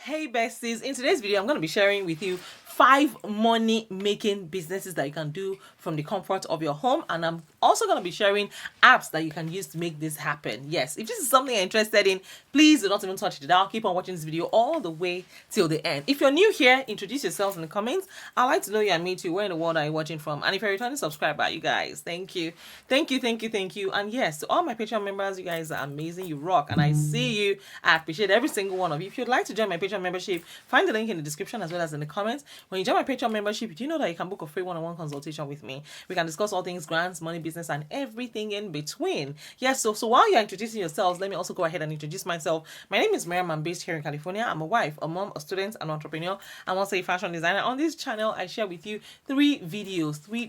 Hey besties, in today's video I'm going to be sharing with you 5 money making businesses that you can do from the comfort of your home, and I'm also going to be sharing apps that you can use to make this happen. Yes, if this is something you're interested in, please do not even touch it. I'll keep on watching this video all the way till the end. If you're new here, introduce yourselves in the comments. I'd like to know you and meet you. Where in the world are you watching from? And if you're a returning subscriber, you guys, thank you. And yes, to all my Patreon members, you guys are amazing. You rock, and I see you. I appreciate every single one of you. If you'd like to join my Patreon membership, find the link in the description as well as in the comments. When you join my Patreon membership, do you know that you can book a free one-on-one consultation with me? We can discuss all things grants, money, business, and everything in between. Yes, so while you're introducing yourselves, let me also go ahead and introduce myself. My name is Mariam. I'm based here in California. I'm a wife, a mom, a student, an entrepreneur, and also a fashion designer. On this channel, I share with you 3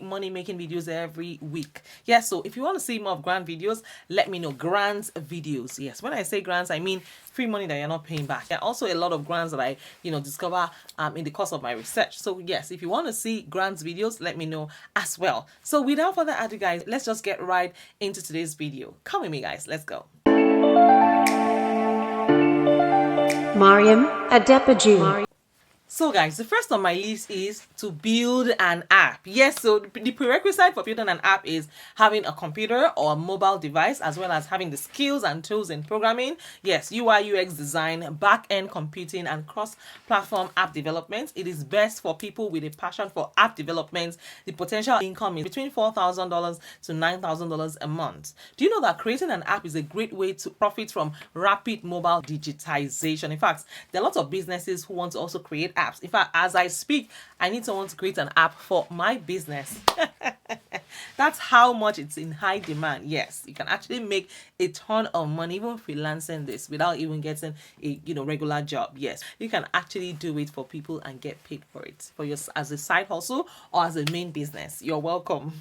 money-making videos every week. Yes, so if you want to see more of grant videos, let me know. Grants videos. Yes, when I say grants, I mean free money that you're not paying back. There are also a lot of grants that I discover in the course of my research. So yes, if you want to see grants videos, let me know as well. So without further ado, guys, let's just get right into today's video. Come with me, guys. Let's go. Mariam A. So guys, the first on my list is to build an app. Yes, so the prerequisite for building an app is having a computer or a mobile device, as well as having the skills and tools in programming. Yes, UI, UX design, back-end computing, and cross-platform app development. It is best for people with a passion for app development. The potential income is between $4,000 to $9,000 a month. Do you know that creating an app is a great way to profit from rapid mobile digitization? In fact, there are lots of businesses who want to also create apps. In fact, as I speak, I need someone to create an app for my business. That's how much it's in high demand. Yes, you can actually make a ton of money even freelancing this without even getting a regular job. Yes, you can actually do it for people and get paid for it as a side hustle or as a main business. You're welcome.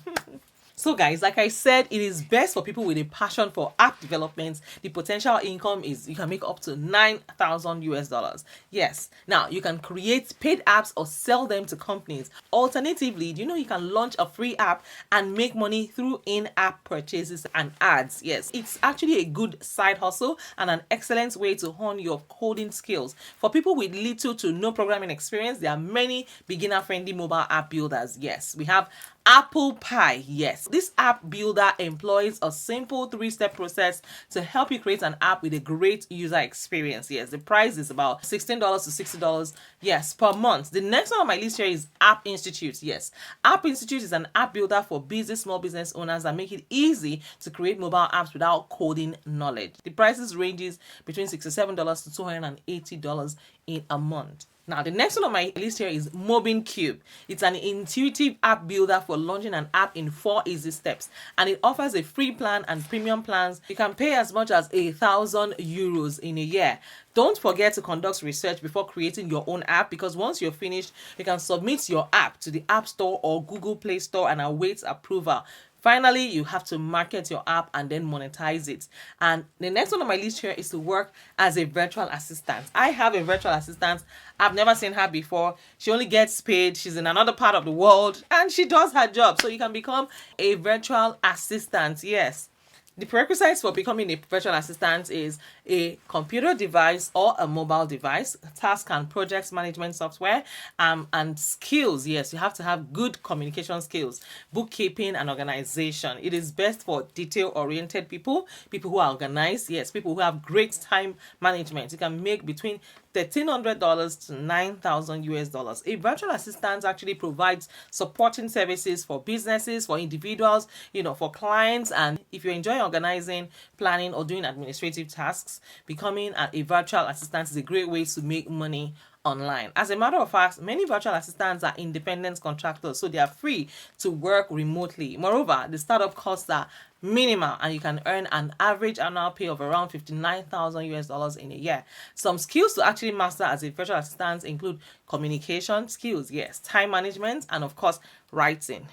So guys, like I said, it is best for people with a passion for app development. The potential income is you can make up to $9,000. Yes. Now, you can create paid apps or sell them to companies. Alternatively, do you know you can launch a free app and make money through in-app purchases and ads? Yes. It's actually a good side hustle and an excellent way to hone your coding skills. For people with little to no programming experience, there are many beginner-friendly mobile app builders. Yes. We have Apple Pie. Yes, this app builder employs a simple 3-step process to help you create an app with a great user experience. Yes, the price is about $16 to $60, yes, per month. The next one on my list here is App Institute. Yes, App Institute is an app builder for small business owners that make it easy to create mobile apps without coding knowledge. The prices ranges between $67 to $280 in a month. Now, the next one on my list here is MobineCube. It's an intuitive app builder for launching an app in 4 easy steps, and it offers a free plan and premium plans. You can pay as much as €1,000 in a year. Don't forget to conduct research before creating your own app, because once you're finished, you can submit your app to the App Store or Google Play Store and await approval. Finally, you have to market your app and then monetize it. And the next one on my list here is to work as a virtual assistant. I have a virtual assistant. I've never seen her before. She only gets paid. She's in another part of the world and she does her job. So you can become a virtual assistant. Yes. The prerequisites for becoming a virtual assistant is a computer device or a mobile device, task and projects management software, and skills. Yes, you have to have good communication skills, bookkeeping, and organization. It is best for detail-oriented people who are organized. Yes, people who have great time management. You can make between $1,300 to $9,000. A virtual assistant actually provides supporting services for businesses, for individuals, for clients. And if you enjoy organizing, planning, or doing administrative tasks, becoming a virtual assistant is a great way to make money online. As a matter of fact, many virtual assistants are independent contractors, so they are free to work remotely. Moreover, the startup costs are minimal and you can earn an average annual pay of around $59,000 in a year. Some skills to actually master as a virtual assistant include communication skills, yes, time management, and of course, writing.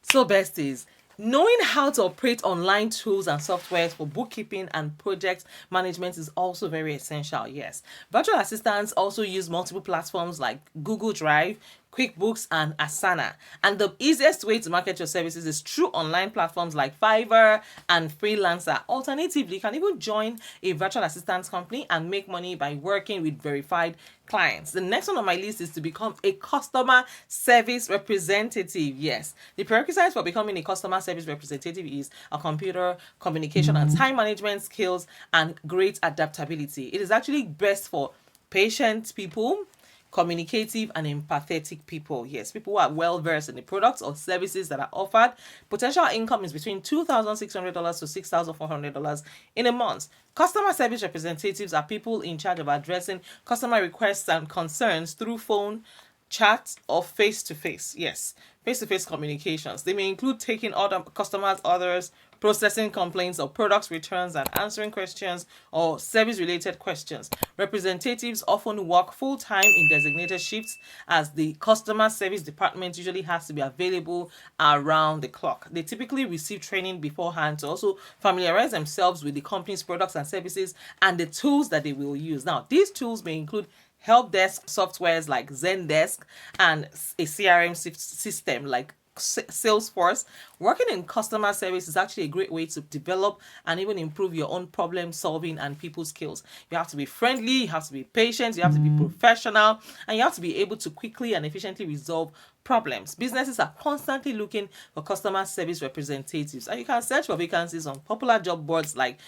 So besties, knowing how to operate online tools and softwares for bookkeeping and project management is also very essential. Yes, virtual assistants also use multiple platforms like Google Drive, QuickBooks, and Asana. And the easiest way to market your services is through online platforms like Fiverr and Freelancer. Alternatively, you can even join a virtual assistance company and make money by working with verified clients. The next one on my list is to become a customer service representative. Yes, the prerequisites for becoming a customer service representative is a computer, communication and time management skills, and great adaptability. It is actually best for patient people, communicative and empathetic people. Yes, people who are well versed in the products or services that are offered. Potential income is between $2,600 to $6,400 in a month. Customer service representatives are people in charge of addressing customer requests and concerns through phone, chat, or face-to-face. Yes, face-to-face communications. They may include taking other customers' orders, processing complaints or products returns, and answering questions or service-related questions. Representatives often work full-time in designated shifts, as the customer service department usually has to be available around the clock. They typically receive training beforehand to also familiarize themselves with the company's products and services and the tools that they will use. Now, these tools may include help desk softwares like Zendesk and a CRM system like Salesforce. Working in customer service is actually a great way to develop and even improve your own problem solving and people skills. You have to be friendly, you have to be patient, you have to be professional, and you have to be able to quickly and efficiently resolve problems. Businesses are constantly looking for customer service representatives, and you can search for vacancies on popular job boards like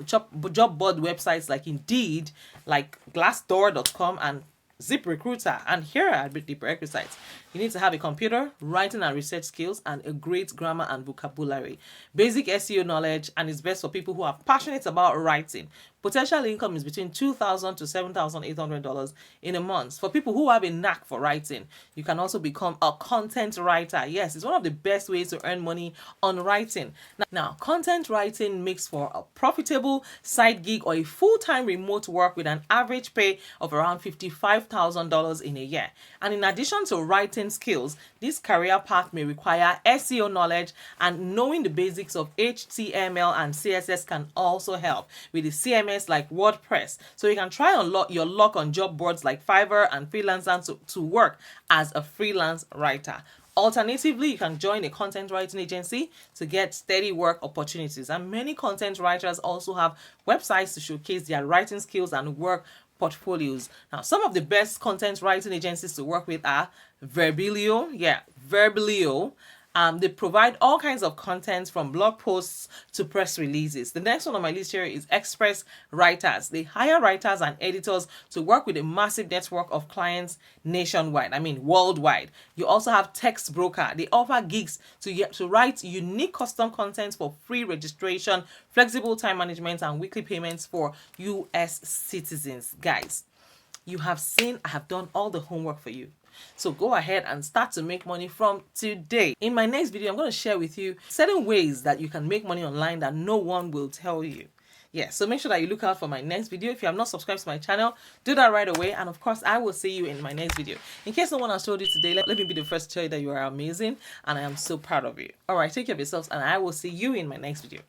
job board websites like Indeed, like Glassdoor.com, and ZipRecruiter. And here are the prerequisites. You need to have a computer, writing and research skills, and a great grammar and vocabulary. Basic SEO knowledge, and it's best for people who are passionate about writing. Potential income is between $2,000 to $7,800 in a month. For people who have a knack for writing, you can also become a content writer. Yes, it's one of the best ways to earn money on writing. Now, content writing makes for a profitable side gig or a full-time remote work with an average pay of around $55,000 in a year. And in addition to writing skills, this career path may require SEO knowledge, and knowing the basics of HTML and CSS can also help with the CMS like WordPress. So you can try your luck on job boards like Fiverr and Freelancer to work as a freelance writer. Alternatively, you can join a content writing agency to get steady work opportunities. And many content writers also have websites to showcase their writing skills and work portfolios. Now, some of the best content writing agencies to work with are Verbilo. Yeah, Verbilo. They provide all kinds of content from blog posts to press releases. The next one on my list here is Express Writers. They hire writers and editors to work with a massive network of clients nationwide, worldwide. You also have Text Broker. They offer gigs to write unique custom content for free registration, flexible time management, and weekly payments for US citizens. Guys, you have seen I have done all the homework for you. So go ahead and start to make money from today. In my next video, I'm going to share with you certain ways that you can make money online that no one will tell you. Yeah, so make sure that you look out for my next video. If you have not subscribed to my channel, do that right away. And of course, I will see you in my next video. In case no one has told you today, let me be the first to tell you that you are amazing and I am so proud of you. All right, take care of yourselves and I will see you in my next video.